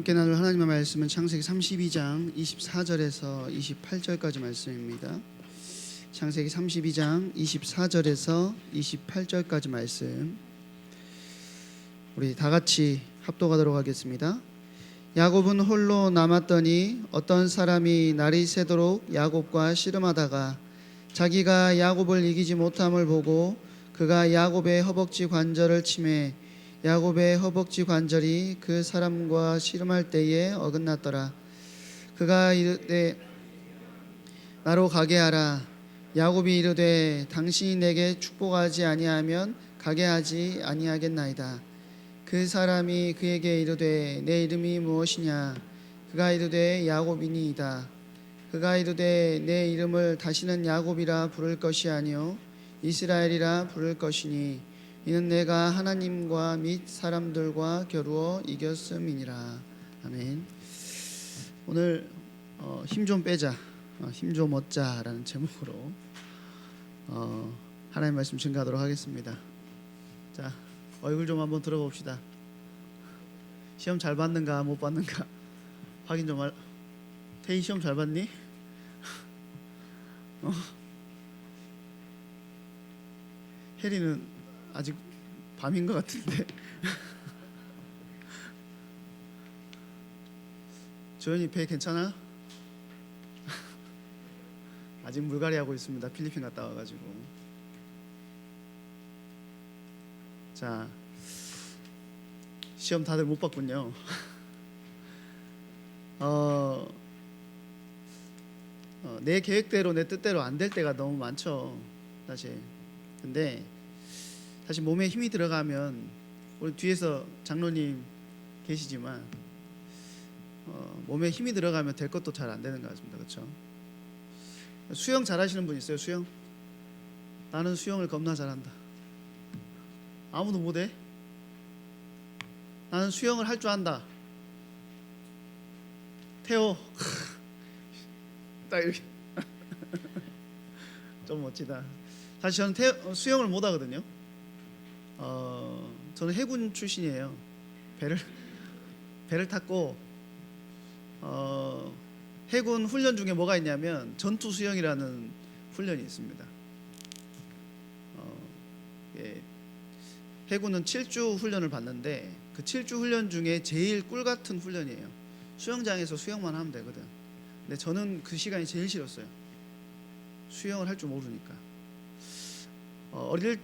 함께 나눌 하나님의 말씀은 창세기 32장 24절에서 28절까지 말씀입니다. 창세기 32장 24절에서 28절까지 말씀, 우리 다 같이 합독하도록 하겠습니다. 야곱은 홀로 남았더니 어떤 사람이 날이 새도록 야곱과 씨름하다가 자기가 야곱을 이기지 못함을 보고 그가 야곱의 허벅지 관절을 치매 야곱의 허벅지 관절이 그 사람과 씨름할 때에 어긋났더라. 그가 이르되 나로 가게 하라. 야곱이 이르되 당신이 내게 축복하지 아니하면 가게 하지 아니하겠나이다. 그 사람이 그에게 이르되 내 이름이 무엇이냐. 그가 이르되 야곱이니이다. 그가 이르되 내 이름을 다시는 야곱이라 부를 것이 아니요 이스라엘이라 부를 것이니 이는 내가 하나님과 및 사람들과 겨루어 이겼음이니라. 아멘. 오늘 힘 좀 빼자, 힘 좀 얻자라는 제목으로 하나님 말씀 증거하도록 하겠습니다. 자, 얼굴 좀 한번 들어봅시다. 시험 잘 봤는가 못 봤는가 확인 좀 할. 태희 시험 잘 봤니? 혜리는 아직 밤인 것 같은데. 조연이 배 괜찮아? 아직 물갈이 하고 있습니다. 필리핀 갔다 와가지고. 자, 시험 다들 못 봤군요. 내 계획대로 내 뜻대로 안 될 때가 너무 많죠, 사실. 근데 사실 몸에 힘이 들어가면, 우리 뒤에서 장로님 계시지만 몸에 힘이 들어가면 될 것도 잘 안 되는 것 같습니다. 그렇죠? 수영 잘하시는 분 있어요? 수영? 나는 수영을 겁나 잘한다. 아무도 못해? 나는 수영을 할 줄 안다. 태호 딱 이렇게. 좀 멋지다. 사실 저는 수영을 못 하거든요. 저는 해군 출신이에요. 배를 탔고, 해군 훈련 중에 뭐가 있냐면 전투 수영이라는 훈련이 있습니다. 예, 해군은 7주 훈련을 받는데 그 7주 훈련 중에 제일 꿀 같은 훈련이에요. 수영장에서 수영만 하면 되거든. 근데 저는 그 시간이 제일 싫었어요. 수영을 할 줄 모르니까.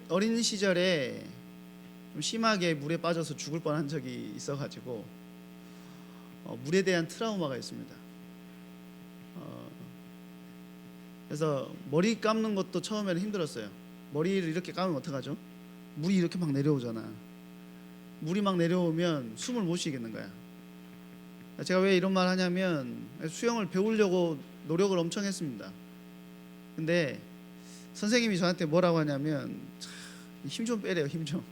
어린 시절에 좀 심하게 물에 빠져서 죽을 뻔한 적이 있어가지고 물에 대한 트라우마가 있습니다. 그래서 머리 감는 것도 처음에는 힘들었어요. 머리를 이렇게 감으면 어떡하죠? 물이 이렇게 막 내려오잖아. 물이 막 내려오면 숨을 못 쉬겠는 거야. 제가 왜 이런 말 하냐면, 수영을 배우려고 노력을 엄청 했습니다. 근데 선생님이 저한테 뭐라고 하냐면, 힘 좀 빼래요. 힘 좀.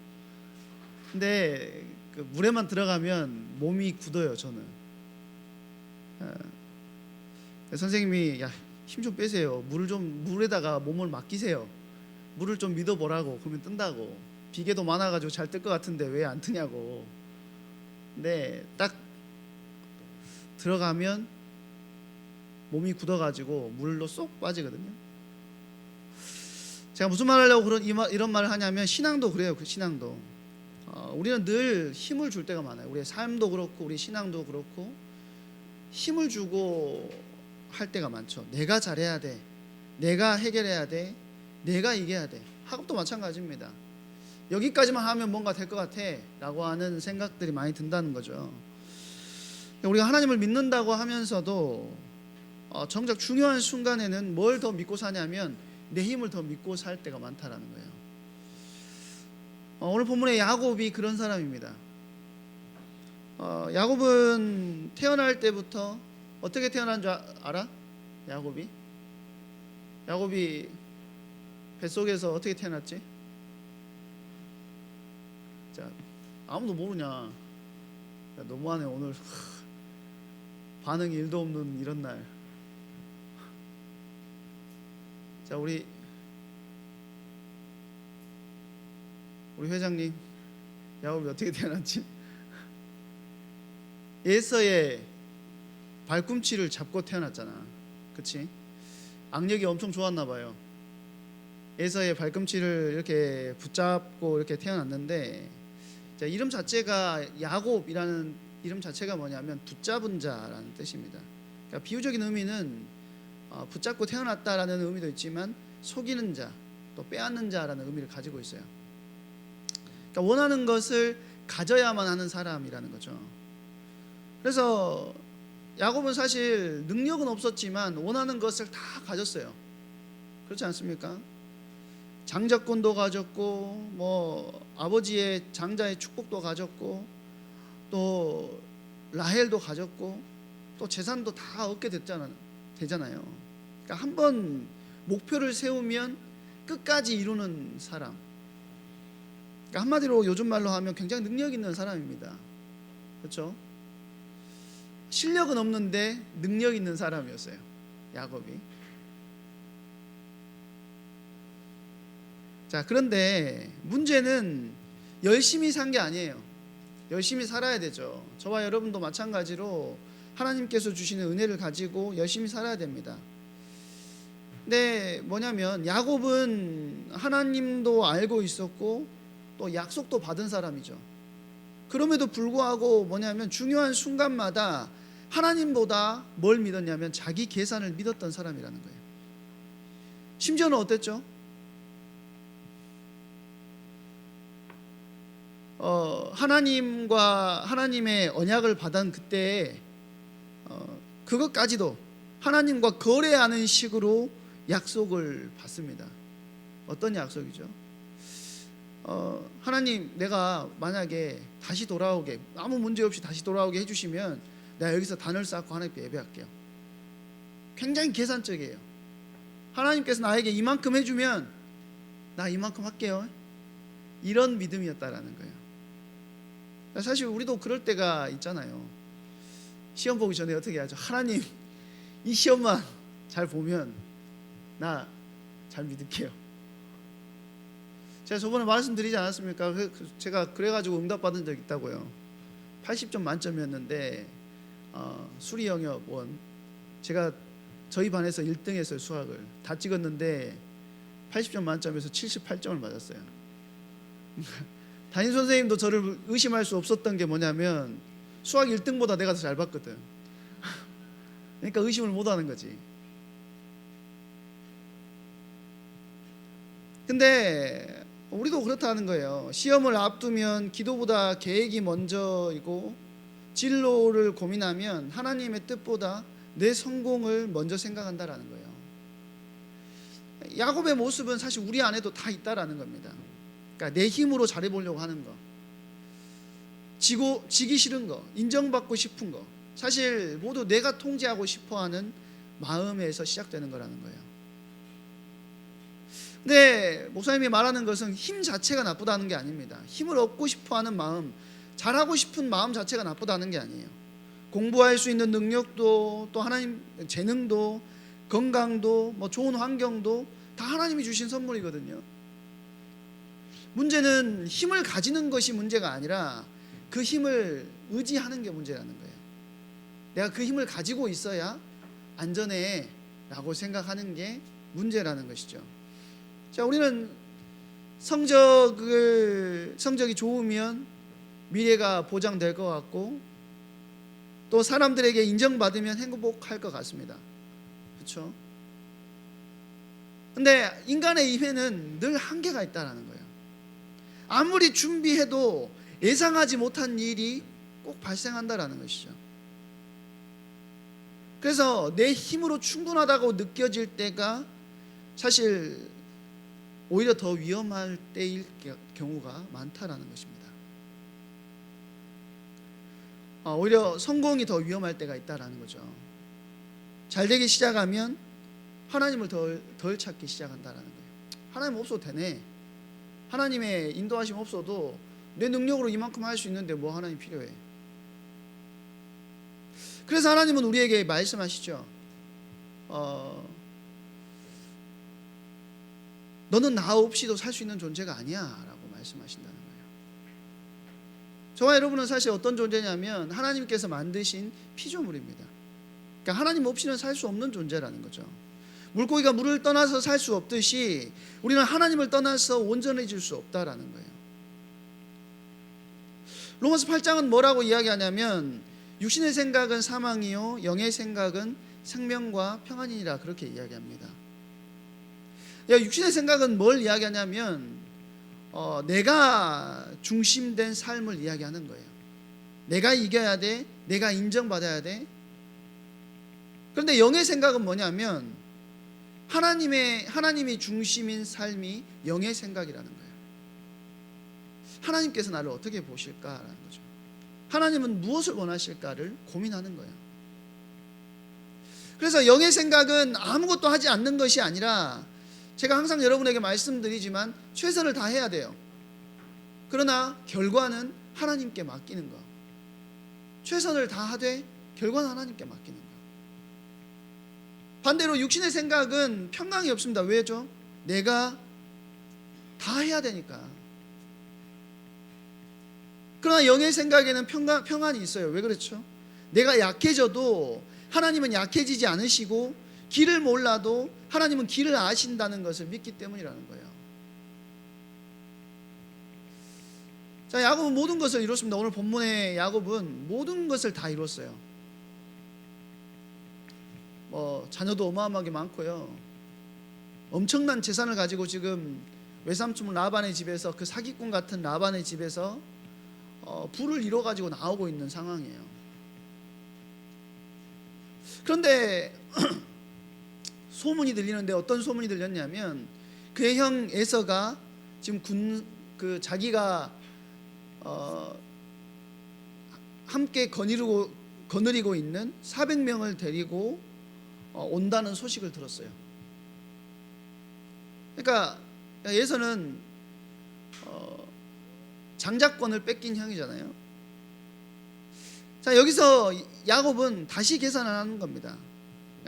근데 그 물에만 들어가면 몸이 굳어요. 저는. 선생님이 야, 힘 좀 빼세요. 물에다가 몸을 맡기세요. 물을 좀 믿어보라고. 그러면 뜬다고. 비계도 많아가지고 잘 뜰 것 같은데 왜 안 뜨냐고. 근데 딱 들어가면 몸이 굳어가지고 물로 쏙 빠지거든요. 제가 무슨 말 하려고 이런 말을 하냐면, 신앙도 그래요. 그 신앙도 우리는 늘 힘을 줄 때가 많아요. 우리의 삶도 그렇고 우리 신앙도 그렇고 힘을 주고 할 때가 많죠. 내가 잘해야 돼, 내가 해결해야 돼, 내가 이겨야 돼. 학업도 마찬가지입니다. 여기까지만 하면 뭔가 될 것 같아 라고 하는 생각들이 많이 든다는 거죠. 우리가 하나님을 믿는다고 하면서도 정작 중요한 순간에는 뭘 더 믿고 사냐면 내 힘을 더 믿고 살 때가 많다라는 거예요. 오늘 본문의 야곱이 그런 사람입니다. 야곱은 태어날 때부터 어떻게 태어난 줄 알아? 야곱이 뱃속에서 어떻게 태어났지? 자, 아무도 모르냐? 야, 너무하네 오늘. 반응이 1도 없는 이런 날. 자, 우리 회장님, 야곱이 어떻게 태어났지? 에서의 발꿈치를 잡고 태어났잖아. 그치? 악력이 엄청 좋았나 봐요. 에서의 발꿈치를 이렇게 붙잡고 이렇게 태어났는데, 자, 이름 자체가 야곱이라는 이름 자체가 뭐냐면 붙잡은 자라는 뜻입니다. 그러니까 비유적인 의미는 붙잡고 태어났다라는 의미도 있지만 속이는 자, 또 빼앗는 자라는 의미를 가지고 있어요. 그러니까 원하는 것을 가져야만 하는 사람이라는 거죠. 그래서 야곱은 사실 능력은 없었지만 원하는 것을 다 가졌어요. 그렇지 않습니까? 장자권도 가졌고, 뭐 아버지의 장자의 축복도 가졌고, 또 라헬도 가졌고, 또 재산도 다 얻게 되잖아요. 그러니까 한번 목표를 세우면 끝까지 이루는 사람. 그러니까 한마디로 요즘 말로 하면 굉장히 능력 있는 사람입니다. 그렇죠? 실력은 없는데 능력 있는 사람이었어요, 야곱이. 자, 그런데 문제는 열심히 산 게 아니에요. 열심히 살아야 되죠. 저와 여러분도 마찬가지로 하나님께서 주시는 은혜를 가지고 열심히 살아야 됩니다. 근데 뭐냐면 야곱은 하나님도 알고 있었고 또 약속도 받은 사람이죠. 그럼에도 불구하고 뭐냐면 중요한 순간마다 하나님보다 뭘 믿었냐면 자기 계산을 믿었던 사람이라는 거예요. 심지어는 어땠죠? 하나님과 하나님의 언약을 받은 그때 그것까지도 하나님과 거래하는 식으로 약속을 받습니다. 어떤 약속이죠? 하나님, 내가 만약에 다시 돌아오게, 아무 문제 없이 다시 돌아오게 해주시면 내가 여기서 단을 쌓고 하나님께 예배할게요. 굉장히 계산적이에요. 하나님께서 나에게 이만큼 해주면 나 이만큼 할게요. 이런 믿음이었다라는 거예요. 사실 우리도 그럴 때가 있잖아요. 시험 보기 전에 어떻게 하죠? 하나님, 이 시험만 잘 보면 나 잘 믿을게요. 제가 저번에 말씀드리지 않았습니까? 제가 그래가지고 응답받은 적 있다고요. 80점 만점이었는데 수리 영역 1, 제가 저희 반에서 1등 했어요. 수학을 다 찍었는데 80점 만점에서 78점을 맞았어요. 담임 선생님도 저를 의심할 수 없었던 게 뭐냐면 수학 1등보다 내가 더 잘 봤거든. 그러니까 의심을 못하는 거지. 근데 우리도 그렇다는 거예요. 시험을 앞두면 기도보다 계획이 먼저이고 진로를 고민하면 하나님의 뜻보다 내 성공을 먼저 생각한다라는 거예요. 야곱의 모습은 사실 우리 안에도 다 있다라는 겁니다. 그러니까 내 힘으로 잘해보려고 하는 거, 지기 싫은 거, 인정받고 싶은 거, 사실 모두 내가 통제하고 싶어하는 마음에서 시작되는 거라는 거예요. 근데 목사님이 말하는 것은 힘 자체가 나쁘다는 게 아닙니다. 힘을 얻고 싶어하는 마음, 잘하고 싶은 마음 자체가 나쁘다는 게 아니에요. 공부할 수 있는 능력도, 또 하나님 재능도, 건강도, 뭐 좋은 환경도 다 하나님이 주신 선물이거든요. 문제는 힘을 가지는 것이 문제가 아니라 그 힘을 의지하는 게 문제라는 거예요. 내가 그 힘을 가지고 있어야 안전해 라고 생각하는 게 문제라는 것이죠. 자, 우리는 성적이 좋으면 미래가 보장될 것 같고 또 사람들에게 인정받으면 행복할 것 같습니다. 그렇죠? 근데 인간의 이해는 늘 한계가 있다는 거예요. 아무리 준비해도 예상하지 못한 일이 꼭 발생한다는 것이죠. 그래서 내 힘으로 충분하다고 느껴질 때가 사실 오히려 더 위험할 때일 경우가 많다라는 것입니다. 오히려 성공이 더 위험할 때가 있다라는 거죠. 잘 되기 시작하면 하나님을 덜 찾기 시작한다라는 거예요. 하나님 없어도 되네. 하나님의 인도하심 없어도 내 능력으로 이만큼 할 수 있는데 뭐 하나님 필요해. 그래서 하나님은 우리에게 말씀하시죠. 너는 나 없이도 살 수 있는 존재가 아니야 라고 말씀하신다는 거예요. 저와 여러분은 사실 어떤 존재냐면 하나님께서 만드신 피조물입니다. 그러니까 하나님 없이는 살 수 없는 존재라는 거죠. 물고기가 물을 떠나서 살 수 없듯이 우리는 하나님을 떠나서 온전해질 수 없다라는 거예요. 로마서 8장은 뭐라고 이야기하냐면 육신의 생각은 사망이요 영의 생각은 생명과 평안이니라 그렇게 이야기합니다. 육신의 생각은 뭘 이야기하냐면 내가 중심된 삶을 이야기하는 거예요. 내가 이겨야 돼, 내가 인정받아야 돼. 그런데 영의 생각은 뭐냐면 하나님이 중심인 삶이 영의 생각이라는 거예요. 하나님께서 나를 어떻게 보실까라는 거죠. 하나님은 무엇을 원하실까를 고민하는 거예요. 그래서 영의 생각은 아무것도 하지 않는 것이 아니라 제가 항상 여러분에게 말씀드리지만 최선을 다해야 돼요. 그러나 결과는 하나님께 맡기는 거. 최선을 다하되 결과는 하나님께 맡기는 거. 반대로 육신의 생각은 평강이 없습니다. 왜죠? 내가 다 해야 되니까. 그러나 영의 생각에는 평안이 있어요. 왜 그렇죠? 내가 약해져도 하나님은 약해지지 않으시고 길을 몰라도 하나님은 길을 아신다는 것을 믿기 때문이라는 거예요. 자, 야곱은 모든 것을 이뤘습니다. 오늘 본문의 야곱은 모든 것을 다 이뤘어요. 자녀도 어마어마하게 많고요. 엄청난 재산을 가지고 지금 외삼촌 라반의 집에서, 그 사기꾼 같은 라반의 집에서 부를 이뤄가지고 나오고 있는 상황이에요. 그런데 소문이 들리는데 어떤 소문이 들렸냐면 그의 형 에서가 지금 자기가 함께 거느리고 있는 400명을 데리고 온다는 소식을 들었어요. 그러니까 에서는 장자권을 뺏긴 형이잖아요. 자, 여기서 야곱은 다시 계산을 하는 겁니다.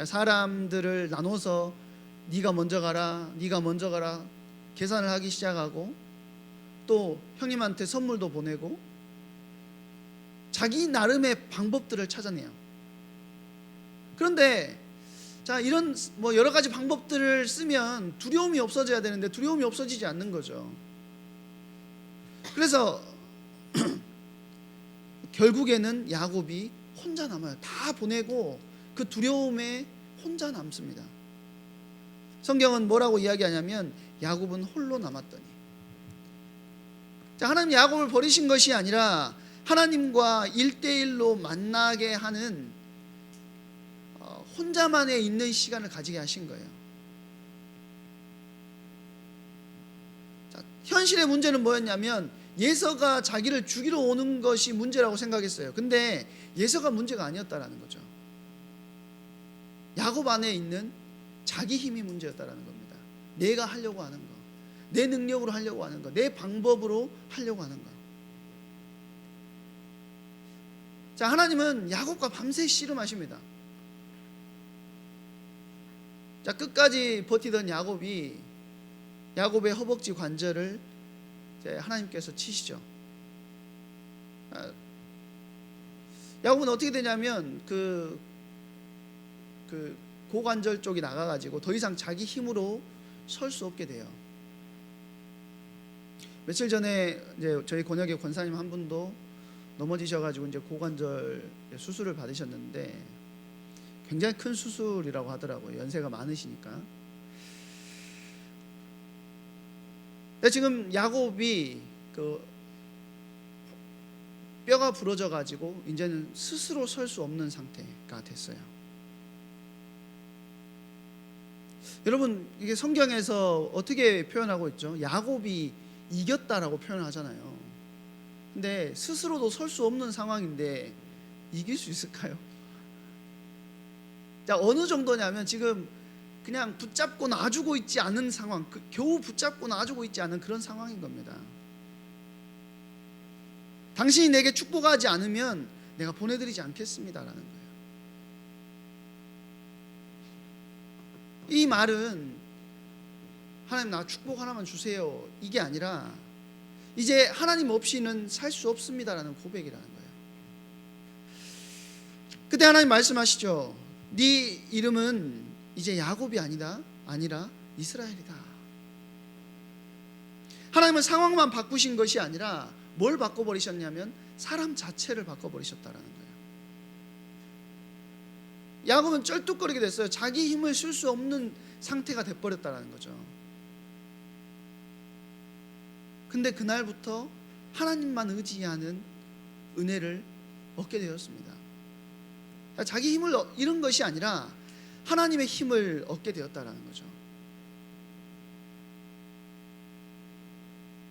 사람들을 나눠서 네가 먼저 가라, 네가 먼저 가라 계산을 하기 시작하고 또 형님한테 선물도 보내고 자기 나름의 방법들을 찾아내요. 그런데 자, 이런 여러 가지 방법들을 쓰면 두려움이 없어져야 되는데 두려움이 없어지지 않는 거죠. 그래서 결국에는 야곱이 혼자 남아요. 다 보내고 그 두려움에 혼자 남습니다. 성경은 뭐라고 이야기하냐면 야곱은 홀로 남았더니. 자, 하나님 야곱을 버리신 것이 아니라 하나님과 1대1로 만나게 하는 혼자만에 있는 시간을 가지게 하신 거예요. 자, 현실의 문제는 뭐였냐면 예서가 자기를 죽이러 오는 것이 문제라고 생각했어요. 근데 예서가 문제가 아니었다라는 거죠. 야곱 안에 있는 자기 힘이 문제였다라는 겁니다. 내가 하려고 하는 거, 내 능력으로 하려고 하는 거, 내 방법으로 하려고 하는 거. 자, 하나님은 야곱과 밤새 씨름하십니다. 자, 끝까지 버티던 야곱의 허벅지 관절을 하나님께서 치시죠. 야곱은 어떻게 되냐면 그 고관절 쪽이 나가가지고 더 이상 자기 힘으로 설 수 없게 돼요. 며칠 전에 이제 저희 권역의 권사님 한 분도 넘어지셔가지고 이제 고관절 수술을 받으셨는데 굉장히 큰 수술이라고 하더라고요. 연세가 많으시니까. 지금 야곱이 뼈가 부러져 가지고 이제는 스스로 설 수 없는 상태가 됐어요. 여러분, 이게 성경에서 어떻게 표현하고 있죠? 야곱이 이겼다라고 표현하잖아요. 근데 스스로도 설 수 없는 상황인데 이길 수 있을까요? 자, 어느 정도냐면 지금 그냥 붙잡고 놔주고 있지 않은 상황, 겨우 붙잡고 놔주고 있지 않은 그런 상황인 겁니다. 당신이 내게 축복하지 않으면 내가 보내드리지 않겠습니다라는 거예요. 이 말은 하나님 나 축복 하나만 주세요 이게 아니라 이제 하나님 없이는 살 수 없습니다라는 고백이라는 거예요. 그때 하나님 말씀하시죠. 네 이름은 이제 야곱이 아니라 이스라엘이다. 하나님은 상황만 바꾸신 것이 아니라 뭘 바꿔버리셨냐면 사람 자체를 바꿔버리셨다라는 거예요. 야곱은 쩔뚝거리게 됐어요. 자기 힘을 쓸 수 없는 상태가 돼버렸다는 거죠. 근데 그날부터 하나님만 의지하는 은혜를 얻게 되었습니다. 자기 힘을 잃은 것이 아니라 하나님의 힘을 얻게 되었다는 거죠.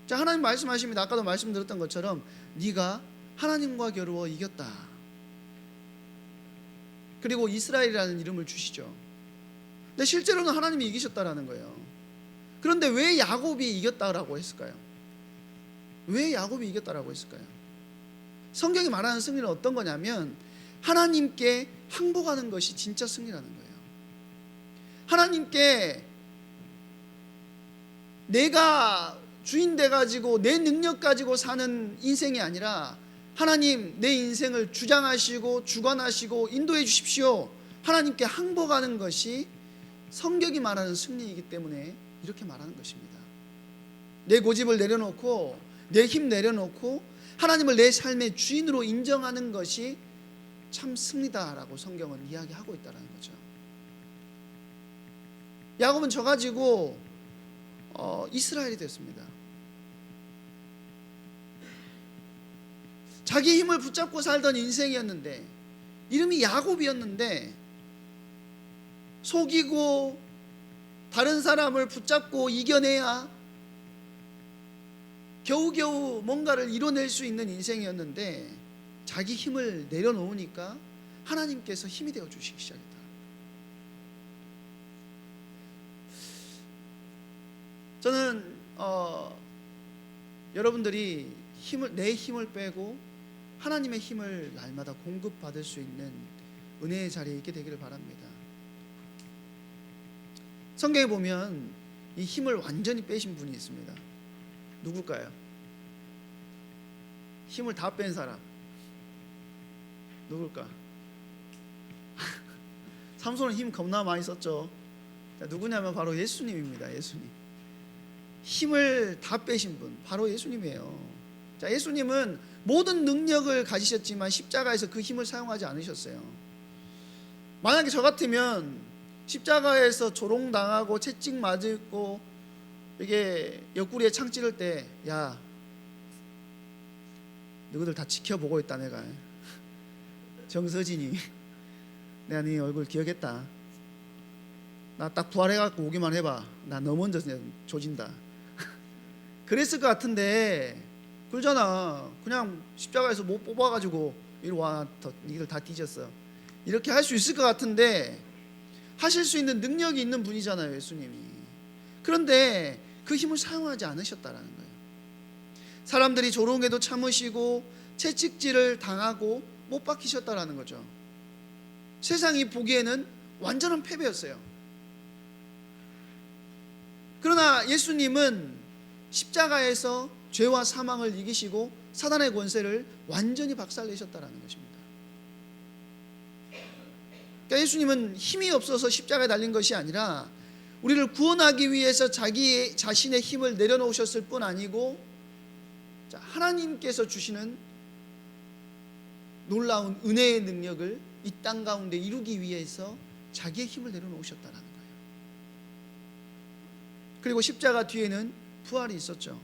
자, 하나님 말씀하십니다. 아까도 말씀드렸던 것처럼 네가 하나님과 겨루어 이겼다. 그리고 이스라엘이라는 이름을 주시죠. 근데 실제로는 하나님이 이기셨다라는 거예요. 그런데 왜 야곱이 이겼다라고 했을까요? 왜 야곱이 이겼다라고 했을까요? 성경이 말하는 승리는 어떤 거냐면 하나님께 항복하는 것이 진짜 승리라는 거예요. 하나님께 내가 주인 돼가지고 내 능력 가지고 사는 인생이 아니라 하나님 내 인생을 주장하시고 주관하시고 인도해 주십시오. 하나님께 항복하는 것이 성경이 말하는 승리이기 때문에 이렇게 말하는 것입니다. 내 고집을 내려놓고 내 힘 내려놓고 하나님을 내 삶의 주인으로 인정하는 것이 참 승리다라고 성경은 이야기하고 있다는 거죠. 야곱은 져가지고 이스라엘이 됐습니다. 자기 힘을 붙잡고 살던 인생이었는데 이름이 야곱이었는데 속이고 다른 사람을 붙잡고 이겨내야 겨우겨우 뭔가를 이뤄낼 수 있는 인생이었는데 자기 힘을 내려놓으니까 하나님께서 힘이 되어 주시기 시작했다. 저는 여러분들이 내 힘을 빼고 하나님의 힘을 날마다 공급받을 수 있는 은혜의 자리에 있게 되기를 바랍니다. 성경에 보면 이 힘을 완전히 빼신 분이 있습니다. 누굴까요? 힘을 다 뺀 사람 누굴까? 삼손은 힘 겁나 많이 썼죠. 누구냐면 바로 예수님입니다. 예수님. 힘을 다 빼신 분 바로 예수님이에요. 자, 예수님은 모든 능력을 가지셨지만 십자가에서 그 힘을 사용하지 않으셨어요. 만약에 저 같으면 십자가에서 조롱당하고 채찍 맞고 이게 옆구리에 창 찌를 때 야 너희들 다 지켜보고 있다. 내가 정서진이 내가 네 얼굴 기억했다. 나 딱 부활해갖고 오기만 해봐. 나 너 먼저 조진다. 그랬을 것 같은데 그러잖아. 그냥 십자가에서 못 뽑아가지고 이리 와 니들 다 뒤졌어. 이렇게 할 수 있을 것 같은데 하실 수 있는 능력이 있는 분이잖아요. 예수님이. 그런데 그 힘을 사용하지 않으셨다라는 거예요. 사람들이 조롱에도 참으시고 채찍질을 당하고 못 박히셨다라는 거죠. 세상이 보기에는 완전한 패배였어요. 그러나 예수님은 십자가에서 죄와 사망을 이기시고 사단의 권세를 완전히 박살내셨다라는 것입니다. 그러니까 예수님은 힘이 없어서 십자가에 달린 것이 아니라 우리를 구원하기 위해서 자기 자신의 힘을 내려놓으셨을 뿐 아니고 하나님께서 주시는 놀라운 은혜의 능력을 이 땅 가운데 이루기 위해서 자기의 힘을 내려놓으셨다는 거예요. 그리고 십자가 뒤에는 부활이 있었죠.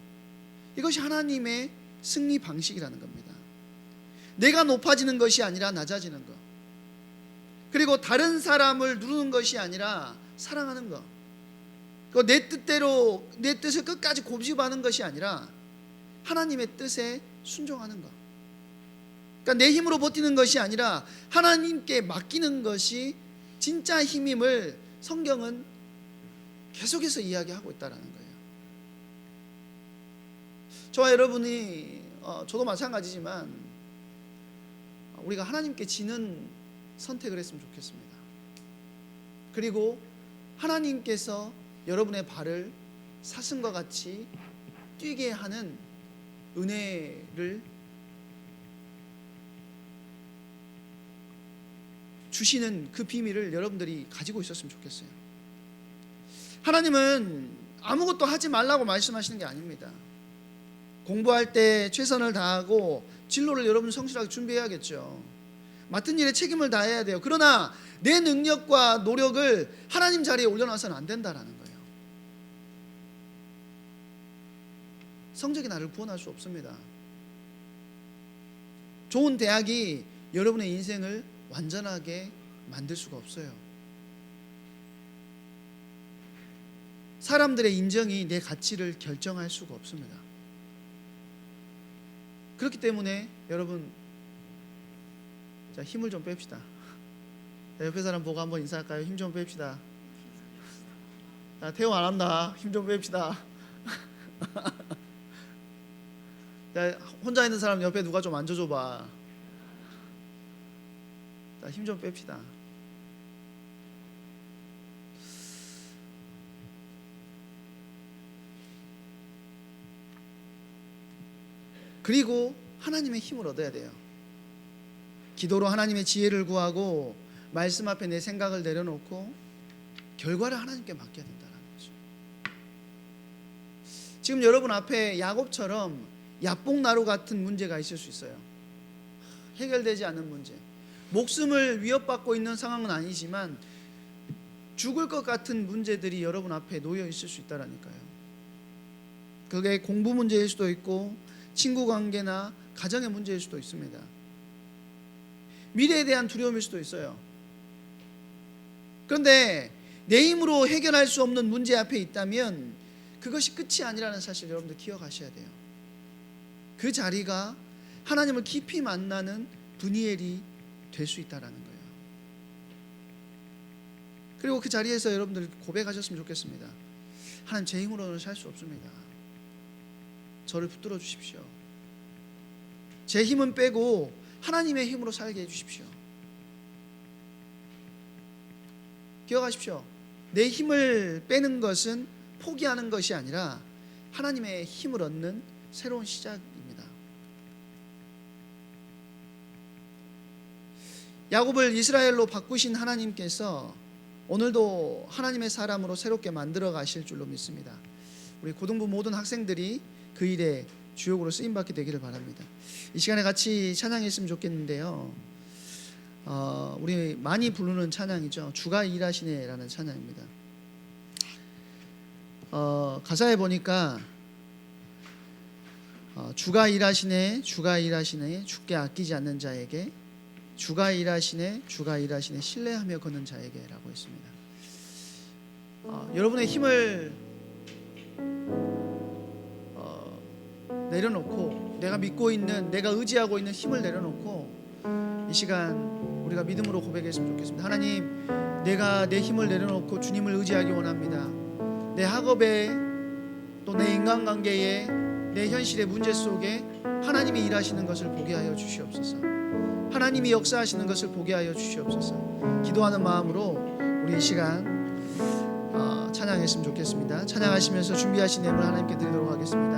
이것이 하나님의 승리 방식이라는 겁니다. 내가 높아지는 것이 아니라 낮아지는 것, 그리고 다른 사람을 누르는 것이 아니라 사랑하는 것, 내 뜻대로 내 뜻을 끝까지 고집하는 것이 아니라 하나님의 뜻에 순종하는 것. 그러니까 내 힘으로 버티는 것이 아니라 하나님께 맡기는 것이 진짜 힘임을 성경은 계속해서 이야기하고 있다는 거예요. 저와 여러분이 저도 마찬가지지만 우리가 하나님께 지는 선택을 했으면 좋겠습니다. 그리고 하나님께서 여러분의 발을 사슴과 같이 뛰게 하는 은혜를 주시는 그 비밀을 여러분들이 가지고 있었으면 좋겠어요. 하나님은 아무것도 하지 말라고 말씀하시는 게 아닙니다. 공부할 때 최선을 다하고 진로를 여러분 성실하게 준비해야겠죠. 맡은 일에 책임을 다해야 돼요. 그러나 내 능력과 노력을 하나님 자리에 올려놔서는 안 된다라는 거예요. 성적이 나를 구원할 수 없습니다. 좋은 대학이 여러분의 인생을 완전하게 만들 수가 없어요. 사람들의 인정이 내 가치를 결정할 수가 없습니다. 그렇기 때문에 여러분, 자, 힘을 좀 뺍시다. 옆에 사람 보고 한번 인사할까요? 힘 좀 뺍시다. 자, 태호 안 한다. 힘 좀 뺍시다. 자, 혼자 있는 사람 옆에 누가 좀 앉아줘봐. 자, 힘 좀 뺍시다. 그리고 하나님의 힘을 얻어야 돼요. 기도로 하나님의 지혜를 구하고 말씀 앞에 내 생각을 내려놓고 결과를 하나님께 맡겨야 된다는 거죠. 지금 여러분 앞에 야곱처럼 야뽕나루 같은 문제가 있을 수 있어요. 해결되지 않는 문제. 목숨을 위협받고 있는 상황은 아니지만 죽을 것 같은 문제들이 여러분 앞에 놓여 있을 수 있다라니까요. 그게 공부 문제일 수도 있고 친구 관계나 가정의 문제일 수도 있습니다. 미래에 대한 두려움일 수도 있어요. 그런데 내 힘으로 해결할 수 없는 문제 앞에 있다면 그것이 끝이 아니라는 사실 여러분들 기억하셔야 돼요. 그 자리가 하나님을 깊이 만나는 브니엘이 될 수 있다는 거예요. 그리고 그 자리에서 여러분들 고백하셨으면 좋겠습니다. 하나님, 제 힘으로는 살 수 없습니다. 저를 붙들어 주십시오. 제 힘은 빼고 하나님의 힘으로 살게 해주십시오. 기억하십시오. 내 힘을 빼는 것은 포기하는 것이 아니라 하나님의 힘을 얻는 새로운 시작입니다. 야곱을 이스라엘로 바꾸신 하나님께서 오늘도 하나님의 사람으로 새롭게 만들어 가실 줄로 믿습니다. 우리 고등부 모든 학생들이 그 일에 주역으로 쓰임받게 되기를 바랍니다. 이 시간에 같이 찬양했으면 좋겠는데요. 우리 많이 부르는 찬양이죠. 주가 일하시네 라는 찬양입니다. 가사에 보니까 주가 일하시네, 주가 일하시네, 주께 아끼지 않는 자에게, 주가 일하시네, 주가 일하시네, 신뢰하며 걷는 자에게 라고 했습니다. 여러분의 힘을 내려놓고, 내가 믿고 있는, 내가 의지하고 있는 힘을 내려놓고 이 시간 우리가 믿음으로 고백했으면 좋겠습니다. 하나님, 내가 내 힘을 내려놓고 주님을 의지하기 원합니다. 내 학업에, 또 내 인간관계에, 내 현실의 문제 속에 하나님이 일하시는 것을 보게 하여 주시옵소서. 하나님이 역사하시는 것을 보게 하여 주시옵소서. 기도하는 마음으로 우리 이 시간 찬양했으면 좋겠습니다. 찬양하시면서 준비하신 예물 하나님께 드리도록 하겠습니다.